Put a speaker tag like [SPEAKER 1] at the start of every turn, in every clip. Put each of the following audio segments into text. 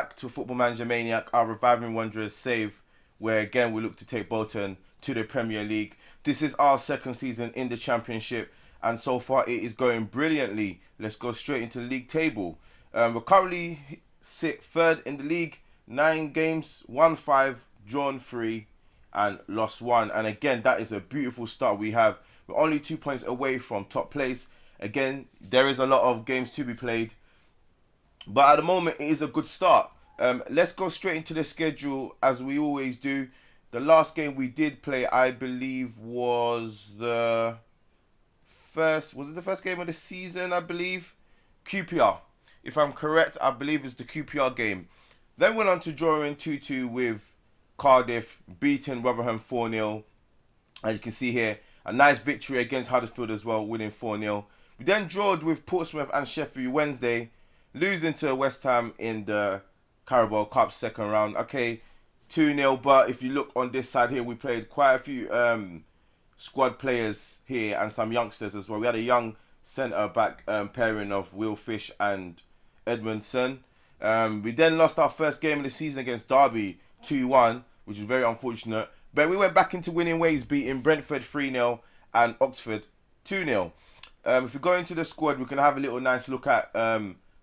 [SPEAKER 1] back to Football Manager Maniac, our Reviving Wanderers save, where again we look to take Bolton to the Premier League. This is our second season in the Championship, and so far it is going brilliantly. Let's go straight into the league table. We're currently sit third in the league, 9 games, won 5, drawn 3, and lost 1. And again, that is a beautiful start we have. We're only 2 points away from top place. Again, there is a lot of games to be played, but at the moment it is a good start. Let's go straight into the schedule as we always do. The last game we did play, I believe, was the first game of the season, I believe? QPR. If I'm correct, I believe it's the QPR game. Then went on to draw in 2-2 with Cardiff, beating Rotherham 4-0. As you can see here, a nice victory against Huddersfield as well, winning 4-0. We then drawed with Portsmouth and Sheffield Wednesday, losing to West Ham in the Carabao Cup second round. Okay, 2-0, but if you look on this side here, we played quite a few squad players here and some youngsters as well. We had a young centre-back pairing of Will Fish and Edmondson. We then lost our first game of the season against Derby 2-1, which was very unfortunate. But we went back into winning ways, beating Brentford 3-0 and Oxford 2-0. If we go into the squad, we can have a little nice look at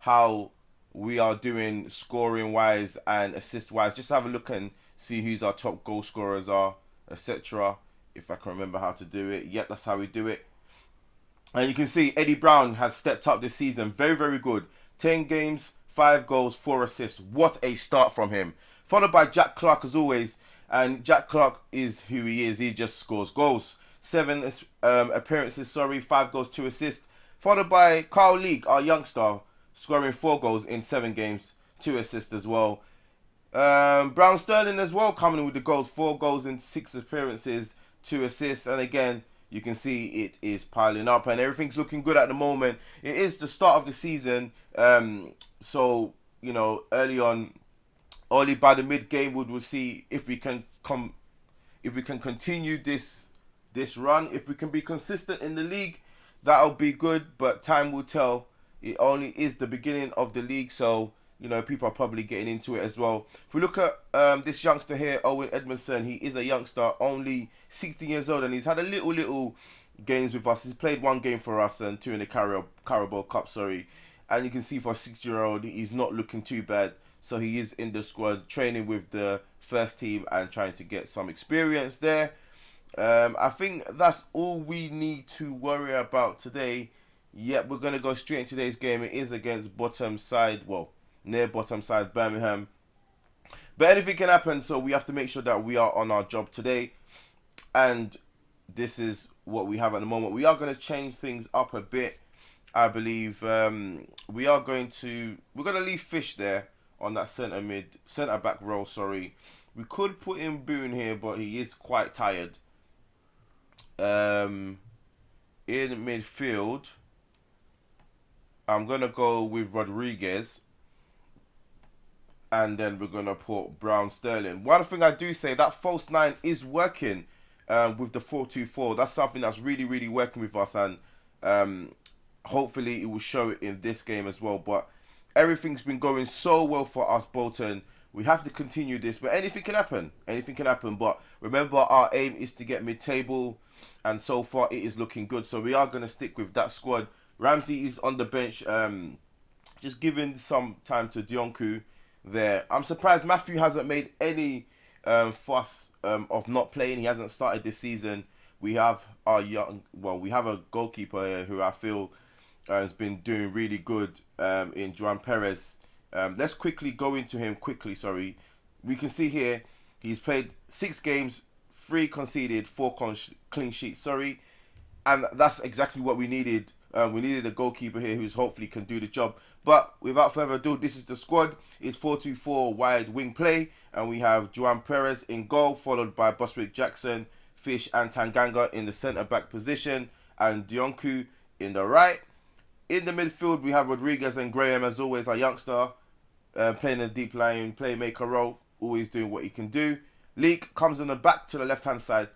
[SPEAKER 1] how we are doing scoring-wise and assist-wise. Just have a look and see who's our top goal scorers are, etc. If I can remember how to do it. Yep, that's how we do it. And you can see Eddie Brown has stepped up this season. Very, very good. 10 games, 5 goals, 4 assists. What a start from him. Followed by Jack Clark as always. And Jack Clark is who he is. He just scores goals. 7 appearances, 5 goals, 2 assists. Followed by Carl League, our youngster, scoring 4 goals in 7 games, 2 assists as well. Brown Sterling as well coming in with the goals. 4 goals in 6 appearances, 2 assists. And again, you can see it is piling up and everything's looking good at the moment. It is the start of the season. So, you know, early by the mid-game, we'll see if we can continue this run. If we can be consistent in the league, that'll be good. But time will tell. It only is the beginning of the league, so you know people are probably getting into it as well. If we look at this youngster here, Owen Edmondson, he is a youngster, only 16 years old, and he's had a little games with us. He's played 1 game for us and 2 in the Carabao Cup, and you can see for a 6-year-old, he's not looking too bad. So he is in the squad, training with the first team and trying to get some experience there. I think that's all we need to worry about today. Yep, we're going to go straight into today's game. It is against near bottom side Birmingham. But anything can happen, so we have to make sure that we are on our job today. And this is what we have at the moment. We are going to change things up a bit, I believe. We're going to leave Fish there on that centre back role. We could put in Boone here, but he is quite tired. In midfield, I'm going to go with Rodriguez. And then we're going to put Brown Sterling. One thing I do say, that false 9 is working with the 4-2-4. That's something that's really, really working with us. And hopefully it will show it in this game as well. But everything's been going so well for us, Bolton. We have to continue this. But anything can happen. Anything can happen. But remember, our aim is to get mid-table. And so far, it is looking good. So we are going to stick with that squad. Ramsey is on the bench. Just giving some time to Dionku there. I'm surprised Matthew hasn't made any fuss of not playing. He hasn't started this season. We have we have a goalkeeper here who I feel has been doing really good in Joan Perez. Let's quickly go into him We can see here he's played 6 games, 3 conceded, 4 clean sheets. And that's exactly what we needed. We needed a goalkeeper here who's hopefully can do the job. But without further ado, this is the squad. It's 4-2-4 wide wing play. And we have Joan Perez in goal, followed by Boswick Jackson, Fish and Tanganga in the centre-back position. And Dionku in the right. In the midfield, we have Rodriguez and Graham, as always, our youngster, playing a deep line playmaker role, always doing what he can do. Leak comes on the back to the left-hand side.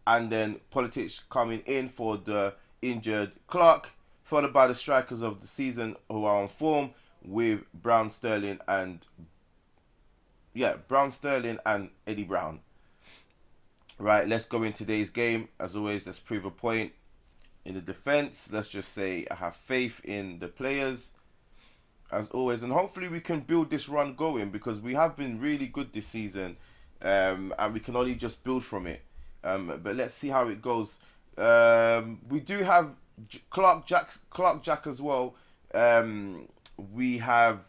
[SPEAKER 1] And then Politics coming in for the injured Clark, followed by the strikers of the season who are on form with Brown, Sterling and Brown, Sterling, and Eddie Brown. Right, let's go in today's game. As always, let's prove a point. In the defense, let's just say I have faith in the players, as always, and hopefully we can build this run going, because we have been really good this season, and we can only just build from it. But let's see how it goes. We do have Clark Jack as well. We have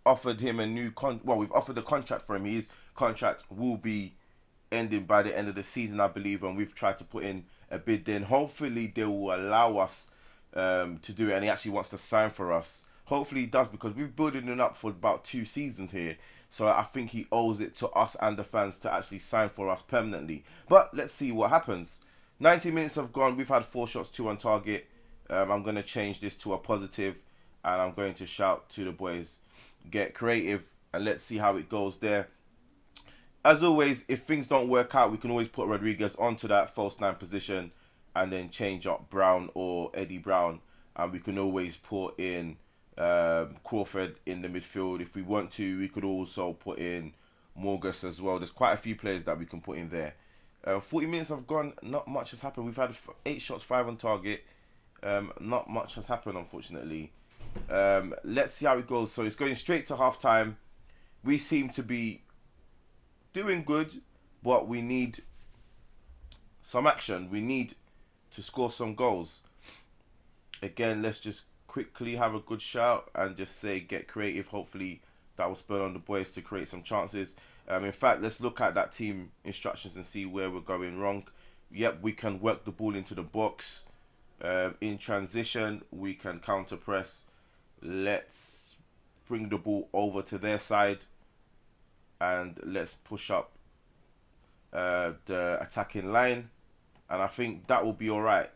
[SPEAKER 1] offered him a new we've offered a contract for him. His contract will be ending by the end of the season, I believe, and we've tried to put in a bid. Then hopefully they will allow us to do it, and he actually wants to sign for us. Hopefully he does, because we've building it up for about 2 seasons here. So I think he owes it to us and the fans to actually sign for us permanently. But let's see what happens. 90 minutes have gone. We've had 4 shots, 2 on target. I'm going to change this to a positive, and I'm going to shout to the boys, get creative, and let's see how it goes there. As always, if things don't work out, we can always put Rodriguez onto that false 9 position and then change up Brown or Eddie Brown. And we can always put in Crawford in the midfield. If we want to, we could also put in Morgus as well. There's quite a few players that we can put in there. 40 minutes have gone. Not much has happened. We've had 8 shots, 5 on target. Not much has happened, unfortunately. Let's see how it goes. So it's going straight to half time. We seem to be doing good, but we need some action. We need to score some goals. Again, let's just quickly have a good shout and just say get creative. Hopefully that will spur on the boys to create some chances. In fact, let's look at that team instructions and see where we're going wrong. Yep, we can work the ball into the box. In transition, we can counter press. Let's bring the ball over to their side, and let's push up the attacking line, and I think that will be all right.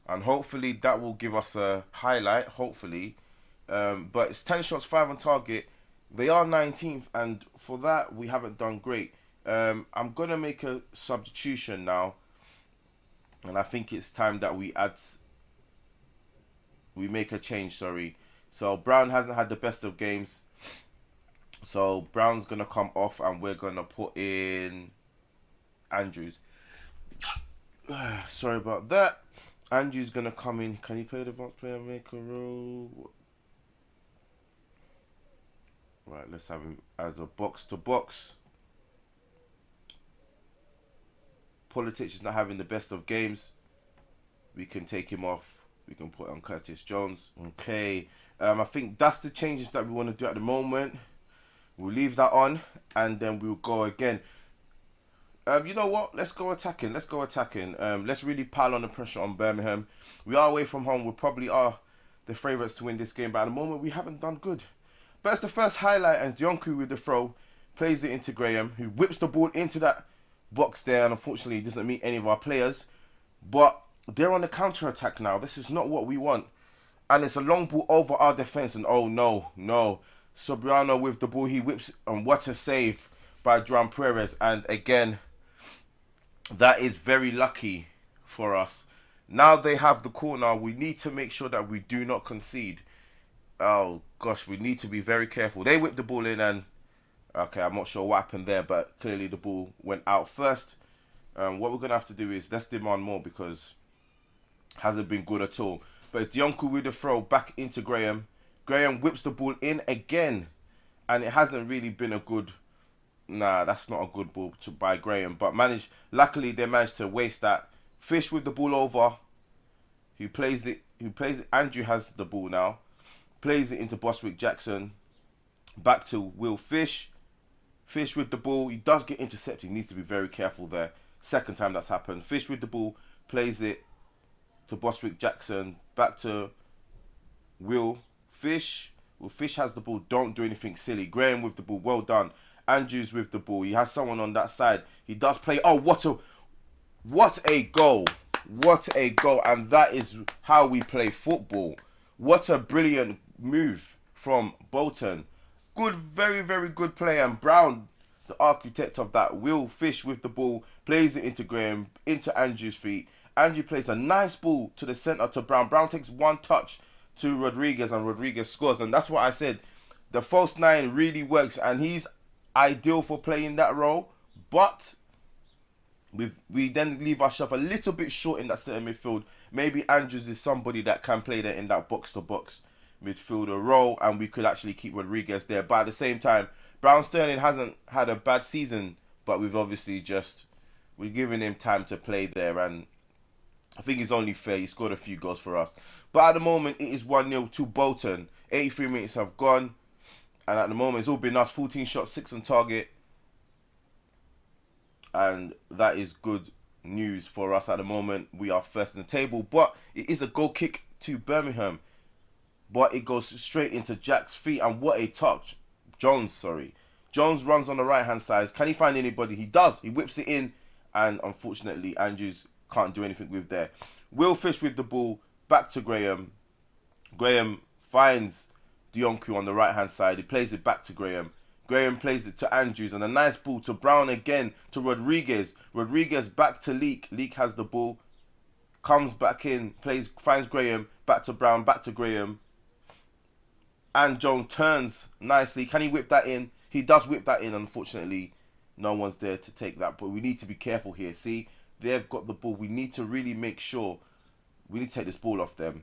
[SPEAKER 1] And hopefully that will give us a highlight, hopefully. But it's 10 shots, 5 on target. They are 19th, and for that, we haven't done great. I'm going to make a substitution now, and I think it's time that we make a change, sorry. So Brown hasn't had the best of games. So Brown's going to come off, and we're going to put in Andrews. Sorry about that. Andrew's going to come in. Can you play the advanced player, make a role? Right, let's have him as a box-to-box. Politic is not having the best of games. We can take him off. We can put on Curtis Jones. Okay. I think that's the changes that we want to do at the moment. We'll leave that on, and then we'll go again. You know what? Let's go attacking. Let's really pile on the pressure on Birmingham. We are away from home. We probably are the favourites to win this game, but at the moment we haven't done good. But it's the first highlight, and Dionku with the throw plays it into Graham, who whips the ball into that box there, and unfortunately doesn't meet any of our players. But they're on the counter-attack now. This is not what we want. And it's a long ball over our defence, and oh no. Sobriano with the ball, he whips, and what a save by Juan Perez. And again, that is very lucky for us. Now they have the corner. We need to make sure that we do not concede. Oh gosh, we need to be very careful. They whipped the ball in, and okay, I'm not sure what happened there, but clearly the ball went out first. What we're going to have to do is let's demand more, because it hasn't been good at all. But it's Dionku with the throw back into Graham. Graham whips the ball in again, and it hasn't really been a good... Nah, that's not a good ball by Graham. But luckily, they managed to waste that. Fish with the ball over. Who plays it? Andrew has the ball now. Plays it into Boswick Jackson. Back to Will Fish. Fish with the ball. He does get intercepted. He needs to be very careful there. Second time that's happened. Fish with the ball. Plays it to Boswick Jackson. Back to Will Fish. Will Fish has the ball. Don't do anything silly. Graham with the ball. Well done. Andrews with the ball. He has someone on that side. He does play. Oh, what a goal. What a goal. And that is how we play football. What a brilliant move from Bolton. Good, very, very good play. And Brown, the architect of that. Will Fish with the ball. Plays it into Graham. Into Andrews' feet. Andrew plays a nice ball to the centre to Brown. Brown takes one touch to Rodriguez, and Rodriguez scores. And that's what I said. The false 9 really works. And he's ideal for playing that role, but we then leave ourselves a little bit short in that centre midfield. Maybe Andrews is somebody that can play there in that box-to-box midfielder role, and we could actually keep Rodriguez there. But at the same time, Brown Sterling hasn't had a bad season, but we've obviously we're giving him time to play there, and I think it's only fair. He scored a few goals for us. But at the moment, it is 1-0 to Bolton. 83 minutes have gone, and at the moment, it's all been us. 14 shots, 6 on target. And that is good news for us at the moment. We are first in the table, but it is a goal kick to Birmingham. But it goes straight into Jack's feet, and what a touch. Jones runs on the right-hand side. Can he find anybody? He does. He whips it in, and unfortunately, Andrews can't do anything with there. Will Fish with the ball, back to Graham. Graham finds Dionku on the right-hand side. He plays it back to Graham. Graham plays it to Andrews, and a nice ball to Brown again, to Rodriguez. Rodriguez back to Leek. Leek has the ball, comes back in, finds Graham, back to Brown, back to Graham. And Jones turns nicely. Can he whip that in? He does whip that in. Unfortunately, no one's there to take that. But we need to be careful here. See, they've got the ball. We need to really make sure. We need to take this ball off them.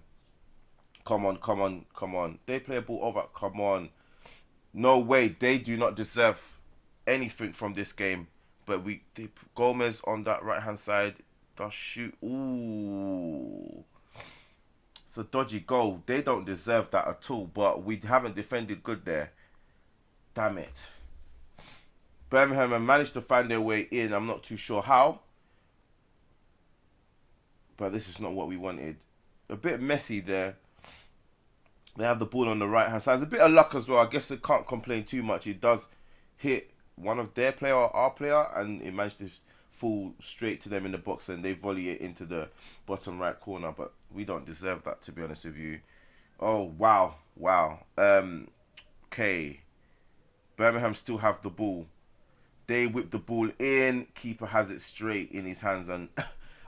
[SPEAKER 1] Come on, come on, come on. They play a ball over. Come on. No way. They do not deserve anything from this game. But Gomez on that right-hand side does shoot. Ooh. It's a dodgy goal. They don't deserve that at all. But we haven't defended good there. Damn it. Birmingham have managed to find their way in. I'm not too sure how. But this is not what we wanted. A bit messy there. They have the ball on the right-hand side. It's a bit of luck as well. I guess they can't complain too much. It does hit one of their player or our player, and it managed to fall straight to them in the box, and they volley it into the bottom right corner. But we don't deserve that, to be honest with you. Oh, wow. Wow. Okay. Birmingham still have the ball. They whip the ball in. Keeper has it straight in his hands, and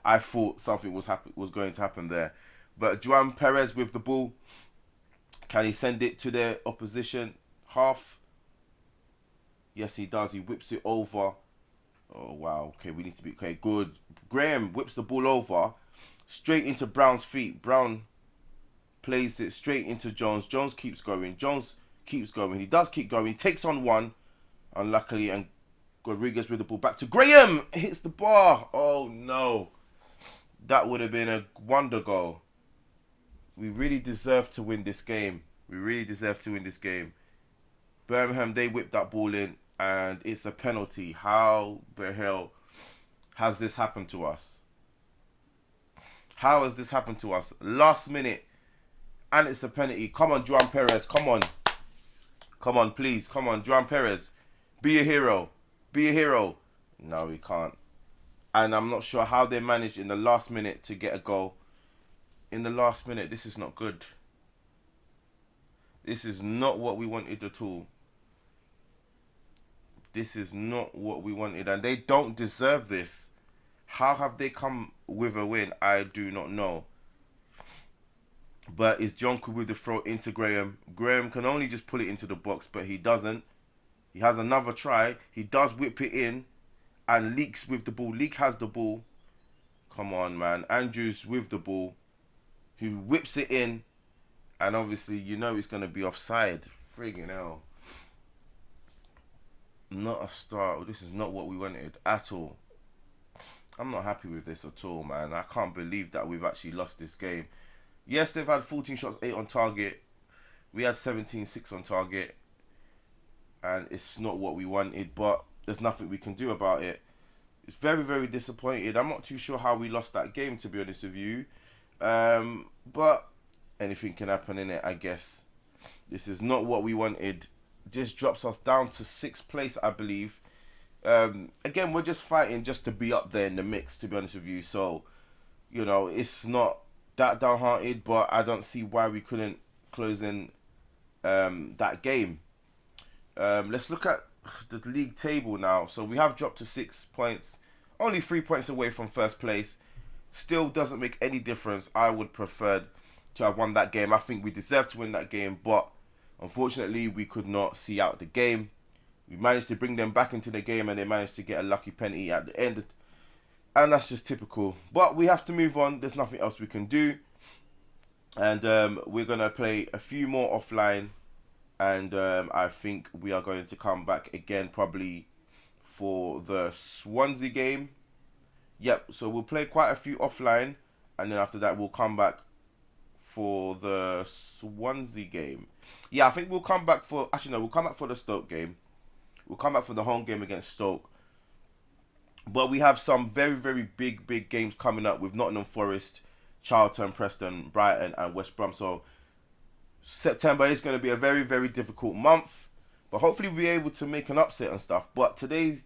[SPEAKER 1] I thought something was going to happen there. But Juan Perez with the ball. Can he send it to their opposition half? Yes, he does. He whips it over. Oh, wow. Okay, we need to be... Okay, good. Graham whips the ball over. Straight into Brown's feet. Brown plays it straight into Jones. Jones keeps going. Jones keeps going. He does keep going. He takes on one. Unluckily, and Rodriguez with the ball back to Graham. Hits the bar. Oh, no. That would have been a wonder goal. We really deserve to win this game. We really deserve to win this game. Birmingham, they whipped that ball in, and it's a penalty. How the hell has this happened to us? How has this happened to us? Last minute, and it's a penalty. Come on, Juan Perez. Come on. Come on, please. Come on, Juan Perez. Be a hero. Be a hero. No, we can't. And I'm not sure how they managed in the last minute to get a goal. In the last minute, this is not good. This is not what we wanted at all. This is not what we wanted, and they don't deserve this. How have they come with a win? I do not know. But it's Jonku with the throw into Graham. Graham can only just pull it into the box, but he doesn't. He has another try. He does whip it in, and Leeks with the ball. Leek has the ball. Come on, man. Andrews with the ball, who whips it in, and obviously you know it's going to be offside. Friggin' hell. Not a start. This is not what we wanted at all. I'm not happy with this at all, man. I can't believe that we've actually lost this game. Yes, they've had 14 shots, 8 on target. We had 17, 6 on target. And it's not what we wanted, but there's nothing we can do about it. It's very, very disappointed. I'm not too sure how we lost that game, to be honest with you. But anything can happen in it, I guess. This is not what we wanted. This drops us down to 6th place, I believe. Again, we're just fighting just to be up there in the mix, to be honest with you. So, you know, it's not that downhearted, but I don't see why we couldn't close in that game. Let's look at the league table now. So we have dropped to 6 points, only 3 points away from first place. Still doesn't make any difference. I would prefer to have won that game. I think we deserve to win that game, but unfortunately we could not see out the game. We managed to bring them back into the game, and they managed to get a lucky penalty at the end. And that's just typical. But we have to move on. There's nothing else we can do. And we're going to play a few more offline. And I think we are going to come back again probably for the Swansea game. Yep, so we'll play quite a few offline. And then after that, we'll come back for the Swansea game. Yeah, I think we'll come back for... Actually, no, we'll come back for the Stoke game. We'll come back for the home game against Stoke. But we have some very, very big games coming up with Nottingham Forest, Charlton, Preston, Brighton and West Brom. So September is going to be a very, very difficult month. But hopefully we'll be able to make an upset and stuff. But today's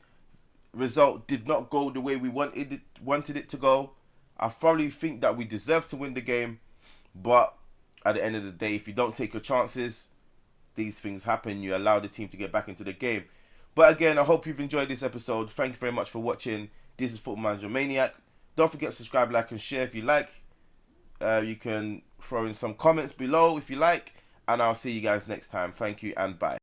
[SPEAKER 1] result did not go the way we wanted it to go. I probably think that we deserve to win the game. But at the end of the day, if you don't take your chances, these things happen. You allow the team to get back into the game. But again, I hope you've enjoyed this episode. Thank you very much for watching. This is Football Manager Maniac. Don't forget to subscribe, like, and share if you like. You can throw in some comments below if you like. And I'll see you guys next time. Thank you and bye.